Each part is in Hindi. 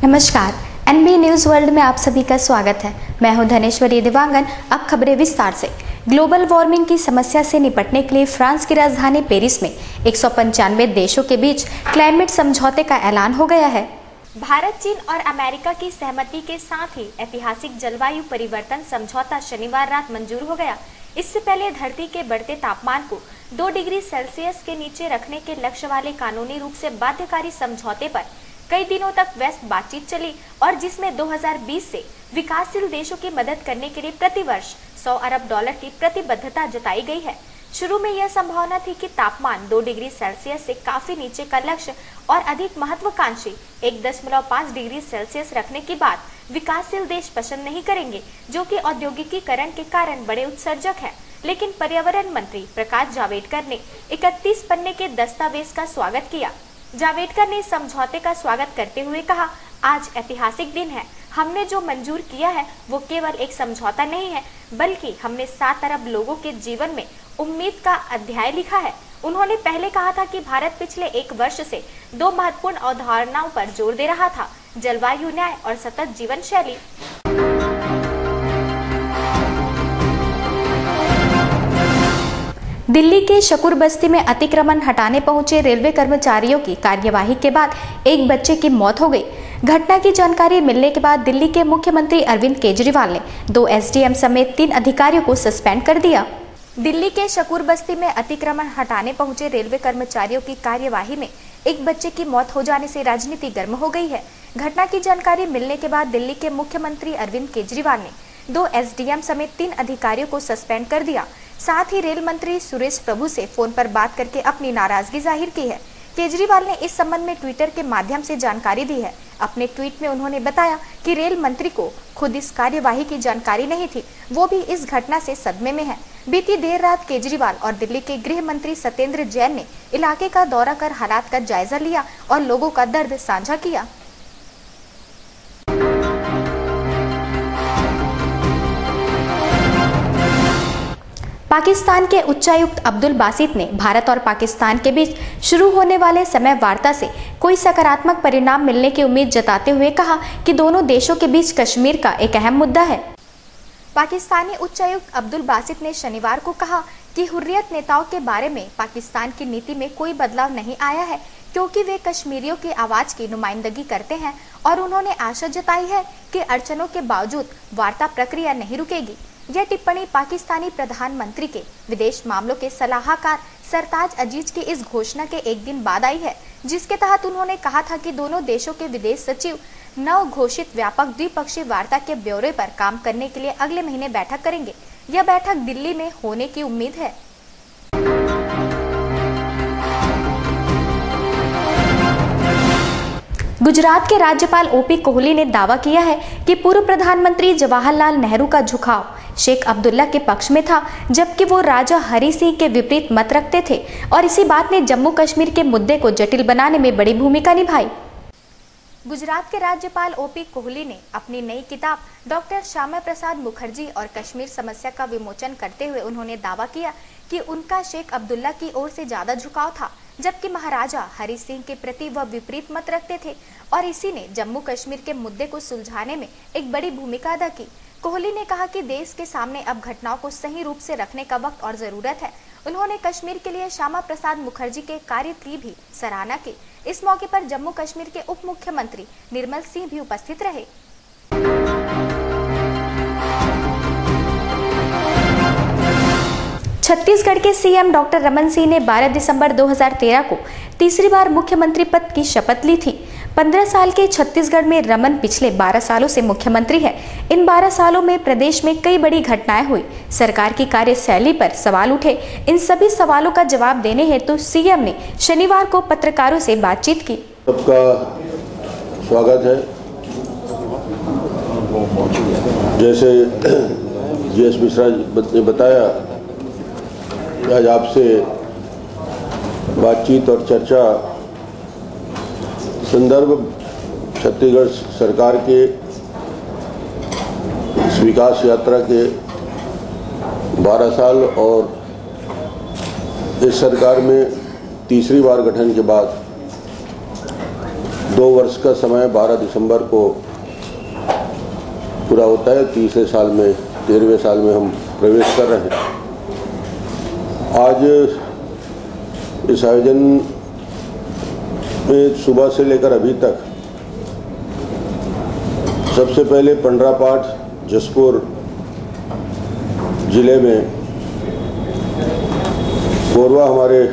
नमस्कार, एनबी न्यूज वर्ल्ड में आप सभी का स्वागत है। मैं हूं धनेश्वरी दिवांगन। अब खबरें विस्तार से। ग्लोबल वार्मिंग की समस्या से निपटने के लिए फ्रांस की राजधानी पेरिस में 195 देशों के बीच क्लाइमेट समझौते का ऐलान हो गया है। भारत, चीन और अमेरिका की सहमति के साथ ही ऐतिहासिक जलवायु परिवर्तन समझौता शनिवार रात मंजूर हो गया। इससे पहले धरती के बढ़ते तापमान को 2 डिग्री सेल्सियस के नीचे रखने के लक्ष्य वाले कानूनी रूप से बाध्यकारी समझौते पर कई दिनों तक व्यस्त बातचीत चली और जिसमें 2020 से विकासशील देशों की मदद करने के लिए प्रति वर्ष $100 अरब की प्रतिबद्धता जताई गई है। शुरू में यह संभावना थी कि तापमान 2 डिग्री सेल्सियस से काफी नीचे का लक्ष्य और अधिक महत्वाकांक्षी 1.5 डिग्री सेल्सियस रखने की बात विकासशील देश पसंद नहीं करेंगे, जो कि औद्योगिकीकरण के कारण बड़े उत्सर्जक है। लेकिन पर्यावरण मंत्री प्रकाश जावड़ेकर ने 31 पन्ने के दस्तावेज का स्वागत किया। जावड़ेकर ने इस समझौते का स्वागत करते हुए कहा, आज ऐतिहासिक दिन है। हमने जो मंजूर किया है वो केवल एक समझौता नहीं है, बल्कि हमने 7 अरब लोगों के जीवन में उम्मीद का अध्याय लिखा है। उन्होंने पहले कहा था कि भारत पिछले 1 वर्ष से 2 महत्वपूर्ण अवधारणाओं पर जोर दे रहा था, जलवायु न्याय और सतत जीवन शैली। दिल्ली के शकूर बस्ती में अतिक्रमण हटाने पहुंचे रेलवे कर्मचारियों की कार्यवाही के बाद एक बच्चे की मौत हो गई। घटना की जानकारी मिलने के बाद दिल्ली के मुख्यमंत्री अरविंद केजरीवाल ने 2 एसडीएम समेत 3 अधिकारियों को सस्पेंड कर दिया। दिल्ली के शकूर बस्ती में अतिक्रमण हटाने पहुंचे रेलवे कर्मचारियों की कार्यवाही में एक बच्चे की मौत हो जाने से राजनीति गर्म हो गई है। घटना की जानकारी मिलने के बाद दिल्ली के मुख्यमंत्री अरविंद केजरीवाल ने 2 एसडीएम समेत 3 अधिकारियों को सस्पेंड कर दिया। साथ ही रेल मंत्री सुरेश प्रभु से फोन पर बात करके अपनी नाराजगी जाहिर की है। केजरीवाल ने इस संबंध में ट्विटर के माध्यम से जानकारी दी है। अपने ट्वीट में उन्होंने बताया कि रेल मंत्री को खुद इस कार्यवाही की जानकारी नहीं थी, वो भी इस घटना से सदमे में है। बीती देर रात केजरीवाल और दिल्ली के गृह मंत्री सत्येंद्र जैन ने इलाके का दौरा कर हालात का जायजा लिया और लोगों का दर्द साझा किया। पाकिस्तान के उच्चायुक्त अब्दुल बासित ने भारत और पाकिस्तान के बीच शुरू होने वाले समय वार्ता से कोई सकारात्मक परिणाम मिलने की उम्मीद जताते हुए कहा कि दोनों देशों के बीच कश्मीर का एक अहम मुद्दा है। पाकिस्तानी उच्चायुक्त अब्दुल बासित ने शनिवार को कहा कि हुर्रियत नेताओं के बारे में पाकिस्तान की नीति में कोई बदलाव नहीं आया है, क्योंकि वे कश्मीरियों की आवाज की नुमाइंदगी करते हैं और उन्होंने आशा जताई है कि अड़चनों के बावजूद वार्ता प्रक्रिया नहीं रुकेगी। यह टिप्पणी पाकिस्तानी प्रधानमंत्री के विदेश मामलों के सलाहकार सरताज अजीज की इस घोषणा के एक दिन बाद आई है, जिसके तहत उन्होंने कहा था कि दोनों देशों के विदेश सचिव नव घोषित व्यापक द्विपक्षीय वार्ता के ब्यौरे पर काम करने के लिए अगले महीने बैठक करेंगे। यह बैठक दिल्ली में होने की उम्मीद है। गुजरात के राज्यपाल ओपी कोहली ने दावा किया है कि पूर्व प्रधानमंत्री जवाहरलाल नेहरू का झुकाव शेख अब्दुल्ला के पक्ष में था, जबकि वो राजा हरि सिंह के विपरीत मत रखते थे और इसी बात ने जम्मू कश्मीर के मुद्दे को जटिल बनाने में बड़ी भूमिका निभाई। गुजरात के राज्यपाल ओपी कोहली ने अपनी नई किताब डॉक्टर श्यामा प्रसाद मुखर्जी और कश्मीर समस्या का विमोचन करते हुए उन्होंने दावा किया कि उनका शेख अब्दुल्ला की ओर से ज्यादा झुकाव था, जबकि महाराजा हरि सिंह के प्रति वह विपरीत मत रखते थे और इसी ने जम्मू कश्मीर के मुद्दे को सुलझाने में एक बड़ी भूमिका अदा की। कोहली ने कहा कि देश के सामने अब घटनाओं को सही रूप से रखने का वक्त और जरूरत है। उन्होंने कश्मीर के लिए श्यामा प्रसाद मुखर्जी के कार्य की भी सराहना की। इस मौके पर जम्मू कश्मीर के उप मुख्यमंत्री निर्मल सिंह भी उपस्थित रहे। छत्तीसगढ़ के सीएम डॉक्टर रमन सिंह ने 12 दिसंबर 2013 को तीसरी बार मुख्यमंत्री पद की शपथ ली थी। 15 साल के छत्तीसगढ़ में रमन पिछले 12 सालों से मुख्यमंत्री है। इन 12 सालों में प्रदेश में कई बड़ी घटनाएं हुई, सरकार की कार्यशैली पर सवाल उठे। इन सभी सवालों का जवाब देने हेतु सीएम ने शनिवार को पत्रकारों से बातचीत की। सबका स्वागत है। जैसे जीएस मिश्रा ने बताया, आज आपसे बातचीत और चर्चा संदर्भ छत्तीसगढ़ सरकार के इस विकास यात्रा के 12 साल और इस सरकार में तीसरी बार गठन के बाद 2 वर्ष का समय 12 दिसंबर को पूरा होता है। 13वें साल में हम प्रवेश कर रहे हैं। आज इस आयोजन में सुबह से लेकर अभी तक सबसे पहले पंडरा पाठ जसपुर जिले में कोरवा हमारे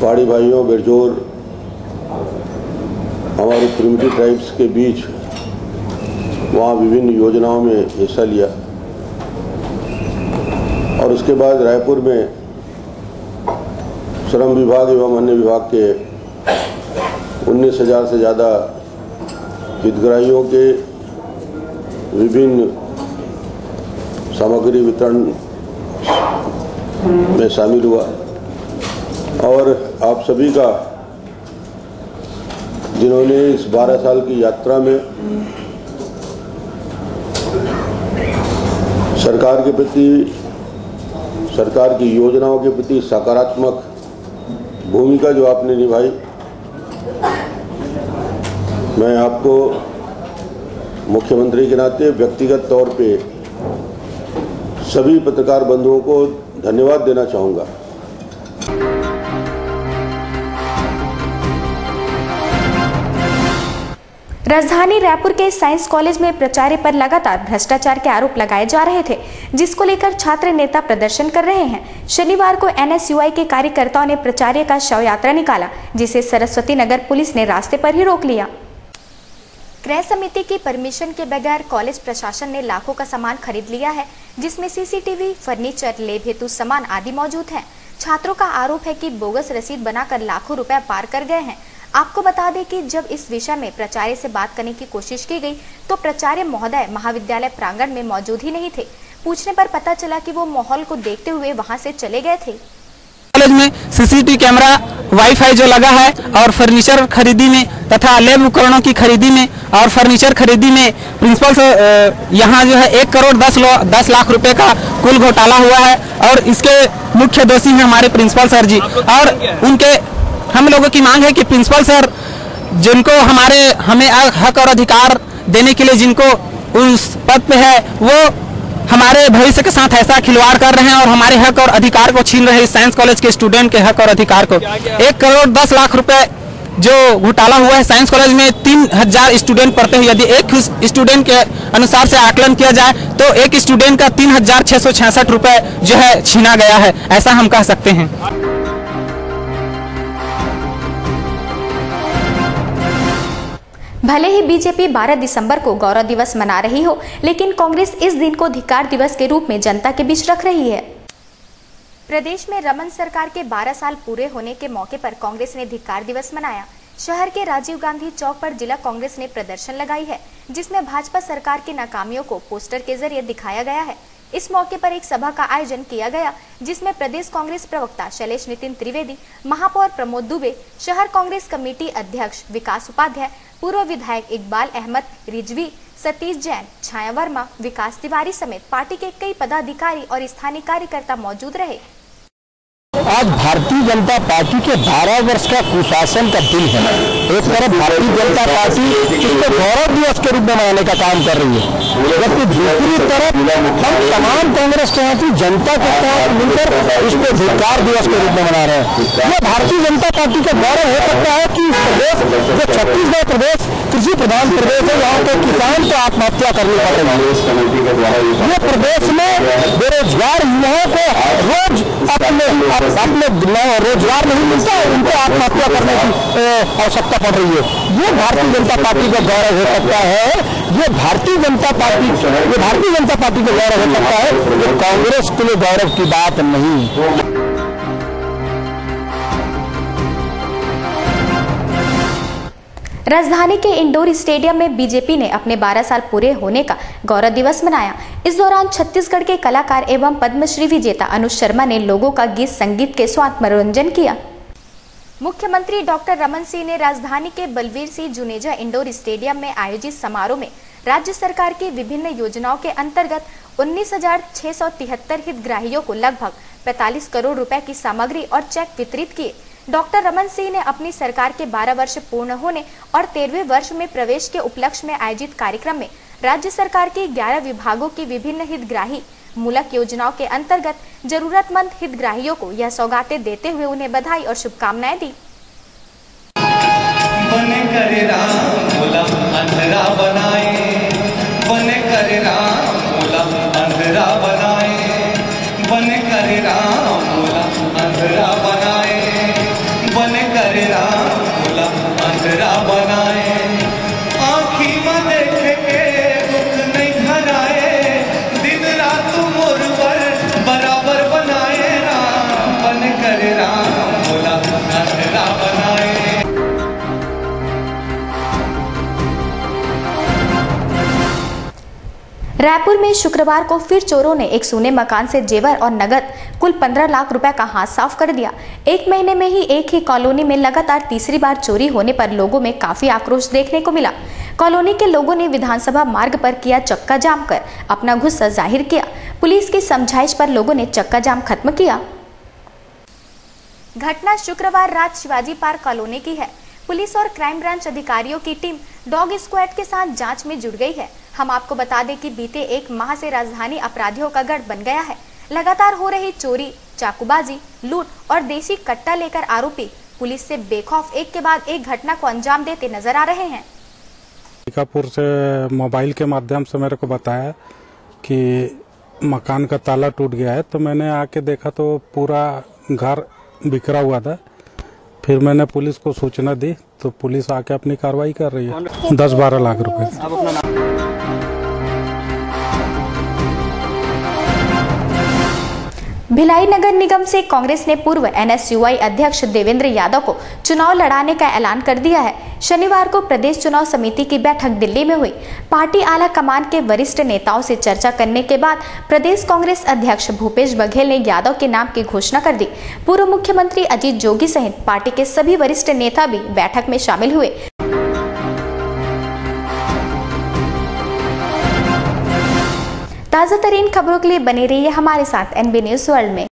पहाड़ी भाइयों बिरजोर हमारे प्रिमिटिव ट्राइब्स के बीच वहाँ विभिन्न योजनाओं में हिस्सा लिया और उसके बाद रायपुर में श्रम विभाग एवं अन्य विभाग के 19,000 से ज़्यादा हितग्राहियों के विभिन्न सामग्री वितरण में शामिल हुआ और आप सभी का जिन्होंने इस 12 साल की यात्रा में सरकार के प्रति, सरकार की योजनाओं के प्रति सकारात्मक भूमिका जो आपने निभाई, मैं आपको मुख्यमंत्री के नाते व्यक्तिगत तौर पे सभी पत्रकार बंधुओं को धन्यवाद देना चाहूँगा। राजधानी रायपुर के साइंस कॉलेज में प्राचार्य पर लगातार भ्रष्टाचार के आरोप लगाए जा रहे थे, जिसको लेकर छात्र नेता प्रदर्शन कर रहे हैं। शनिवार को एनएसयूआई के कार्यकर्ताओं ने प्राचार्य का शव यात्रा निकाला, जिसे सरस्वती नगर पुलिस ने रास्ते पर ही रोक लिया। क्रय समिति की परमिशन के बगैर कॉलेज प्रशासन ने लाखों का सामान खरीद लिया है, जिसमें सीसीटीवी, फर्नीचर, लेब हेतु सामान आदि मौजूद हैं। छात्रों का आरोप है कि बोगस रसीद बनाकर लाखों रुपए पार कर गए हैं। आपको बता दें कि जब इस विषय में प्राचार्य से बात करने की कोशिश की गई तो प्राचार्य महोदय महाविद्यालय प्रांगण में मौजूद ही नहीं थे। पूछने पर पता चला कि वो माहौल को देखते हुए वहां से चले गए थे। कॉलेज में सीसीटीवी कैमरा, वाईफाई जो लगा है और फर्नीचर खरीदी में तथा लैब उपकरणों की खरीदी में और फर्नीचर खरीदी में प्रिंसिपल से यहाँ जो है 1 करोड़ 10 लाख रुपए का कुल घोटाला हुआ है और इसके मुख्य दोषी हैं हमारे प्रिंसिपल सर जी। और उनके हम लोगों की मांग है कि प्रिंसिपल सर जिनको हमें हक और अधिकार देने के लिए जिनको उस पद पे है, वो हमारे भविष्य के साथ ऐसा खिलवाड़ कर रहे हैं और हमारे हक और अधिकार को छीन रहे हैं। इस साइंस कॉलेज के स्टूडेंट के हक और अधिकार को 1 करोड़ 10 लाख रुपए जो घोटाला हुआ है। साइंस कॉलेज में 3000 स्टूडेंट पढ़ते हैं। यदि एक स्टूडेंट के अनुसार से आकलन किया जाए तो एक स्टूडेंट का 3666 रुपए जो है छीना गया है, ऐसा हम कह सकते हैं। भले ही बीजेपी 12 दिसंबर को गौरव दिवस मना रही हो, लेकिन कांग्रेस इस दिन को धिक्कार दिवस के रूप में जनता के बीच रख रही है। प्रदेश में रमन सरकार के 12 साल पूरे होने के मौके पर कांग्रेस ने धिक्कार दिवस मनाया। शहर के राजीव गांधी चौक पर जिला कांग्रेस ने प्रदर्शन लगाई है, जिसमें भाजपा सरकार की नाकामियों को पोस्टर के जरिए दिखाया गया है। इस मौके पर एक सभा का आयोजन किया गया, जिसमें प्रदेश कांग्रेस प्रवक्ता शैलेश नितिन त्रिवेदी, महापौर प्रमोद दुबे, शहर कांग्रेस कमेटी अध्यक्ष विकास उपाध्याय, पूर्व विधायक इकबाल अहमद रिजवी, सतीश जैन, छाया वर्मा, विकास तिवारी समेत पार्टी के कई पदाधिकारी और स्थानीय कार्यकर्ता मौजूद रहे। आज भारतीय जनता पार्टी के 12 वर्ष का कुशासन का दिन है। एक तरफ भारतीय जनता पार्टी इसको गौरव दिवस के रूप में मनाने का काम कर रही है, जबकि दूसरी तरफ हम तमाम कांग्रेस के साथी जनता के साथ मिलकर इसको धिक्कार दिवस के रूप में मना रहे हैं। यह भारतीय जनता पार्टी का गौरव हो सकता है कि इस प्रदेश जो छत्तीसगढ़ प्रदेश कृषि प्रधान प्रदेश है, यहाँ के किसान को आत्महत्या करनी पड़ रही है। ये प्रदेश में बेरोजगार युवाओं को रोज अपने रोजगार नहीं मिलता, उनको आत्महत्या करने की आवश्यकता पड़ रही है। ये भारतीय जनता पार्टी का गौरव हो सकता है। ये भारतीय जनता पार्टी का गौरव हो सकता है, ये कांग्रेस के लिए गौरव की बात नहीं। राजधानी के इंडोर स्टेडियम में बीजेपी ने अपने 12 साल पूरे होने का गौरव दिवस मनाया। इस दौरान छत्तीसगढ़ के कलाकार एवं पद्मश्री विजेता अनुज शर्मा ने लोगों का गीत संगीत के साथ मनोरंजन किया। मुख्यमंत्री डॉक्टर रमन सिंह ने राजधानी के बलवीर सिंह जुनेजा इंडोर स्टेडियम में आयोजित समारोह में राज्य सरकार की विभिन्न योजनाओं के अंतर्गत 19,673 हितग्राहियों को लगभग 45 करोड़ रुपए की सामग्री और चेक वितरित किए। डॉक्टर रमन सिंह ने अपनी सरकार के 12 वर्ष पूर्ण होने और 13वें वर्ष में प्रवेश के उपलक्ष्य में आयोजित कार्यक्रम में राज्य सरकार के 11 विभागों की विभिन्न हितग्राही मूलक योजनाओं के अंतर्गत जरूरतमंद हितग्राहियों को यह सौगातें देते हुए उन्हें बधाई और शुभकामनाएं दी। बने करे राम मोला अंधरा बनाए, बने करे राम मोला अंधरा बनाए, बने करे राम मोला अंधरा बनाए, बने करे राम मोला अंधरा बनाए। आँखी में देखे के दुख नहीं घराए, दिन रात मोर पर बराबर बनाए राम, बने करे राम मोला अंधरा बनाए। रायपुर में शुक्रवार को फिर चोरों ने एक सोने मकान से जेवर और नगद कुल 15 लाख रुपए का हाथ साफ कर दिया। एक महीने में ही एक ही कॉलोनी में लगातार तीसरी बार चोरी होने पर लोगों में काफी आक्रोश देखने को मिला। कॉलोनी के लोगों ने विधानसभा मार्ग पर किया चक्का जाम कर अपना गुस्सा जाहिर किया। पुलिस की समझाइश पर लोगों ने चक्का जाम खत्म किया। घटना शुक्रवार रात शिवाजी पार्क कॉलोनी की है। पुलिस और क्राइम ब्रांच अधिकारियों की टीम डॉग स्क्वाड के साथ जांच में जुट गई है। हम आपको बता दें कि बीते एक माह से राजधानी अपराधियों का गढ़ बन गया है। लगातार हो रही चोरी, चाकूबाजी, लूट और देसी कट्टा लेकर आरोपी पुलिस से बेखौफ एक के बाद एक घटना को अंजाम देते नजर आ रहे हैं। टीकापुर से मोबाइल के माध्यम से मेरे को बताया कि मकान का ताला टूट गया है, तो मैंने आके देखा तो पूरा घर बिखरा हुआ था। फिर मैंने पुलिस को सूचना दी तो पुलिस आके अपनी कार्रवाई कर रही है। 10-12 लाख रुपए। भिलाई नगर निगम से कांग्रेस ने पूर्व NSUI अध्यक्ष देवेंद्र यादव को चुनाव लड़ाने का ऐलान कर दिया है। शनिवार को प्रदेश चुनाव समिति की बैठक दिल्ली में हुई। पार्टी आला कमान के वरिष्ठ नेताओं से चर्चा करने के बाद प्रदेश कांग्रेस अध्यक्ष भूपेश बघेल ने यादव के नाम की घोषणा कर दी। पूर्व मुख्यमंत्री अजीत जोगी सहित पार्टी के सभी वरिष्ठ नेता भी बैठक में शामिल हुए। ताजा तरीन खबरों के लिए बने रहिए हमारे साथ NB न्यूज वर्ल्ड में।